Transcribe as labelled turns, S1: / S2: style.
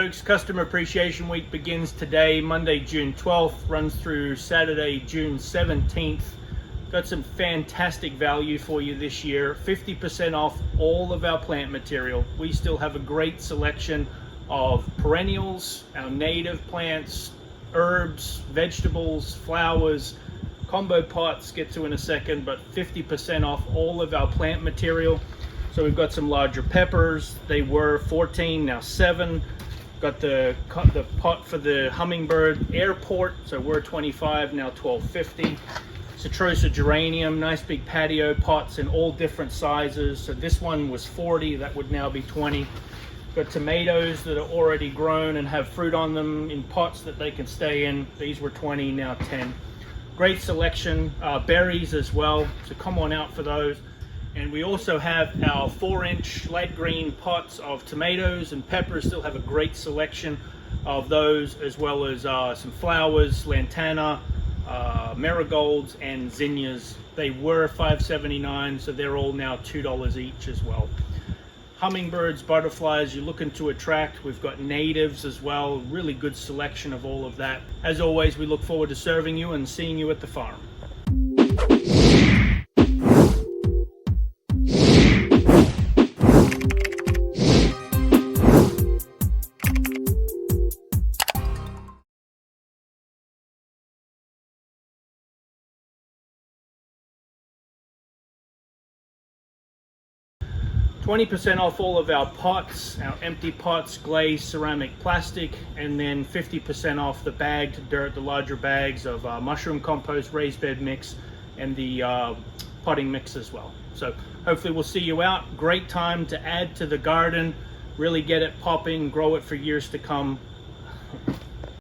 S1: folks, Customer Appreciation Week begins today, Monday, June 12th, runs through Saturday, June 17th. Got some fantastic value for you this year. 50% off all of our plant material. We still have a great selection of perennials, our native plants, herbs, vegetables, flowers, combo pots, get to in a second, but 50% off all of our plant material. So we've got some larger peppers. They were 14, now 7. Got the pot for the hummingbird airport, so we're 25, now $12.50. Citrosa geranium, nice big patio pots in all different sizes. So this one was 40, that would now be 20. Got tomatoes that are already grown and have fruit on them in pots that they can stay in. These were 20, now 10. Great selection, berries as well, so come on out for those. And we also have our 4-inch light green pots of tomatoes and peppers. Still have a great selection of those, as well as some flowers, lantana, marigolds, and zinnias. They were $5.79, so they're all now $2 each as well. Hummingbirds, butterflies, you're looking to attract. We've got natives as well. Really good selection of all of that. As always, we look forward to serving you and seeing you at the farm. 20% off all of our pots, our empty pots, glazed ceramic, plastic, and then 50% off the bagged dirt, the larger bags of mushroom compost, raised bed mix, and the potting mix as well. So hopefully we'll see you out. Great time to add to the garden, really get it popping, grow it for years to come.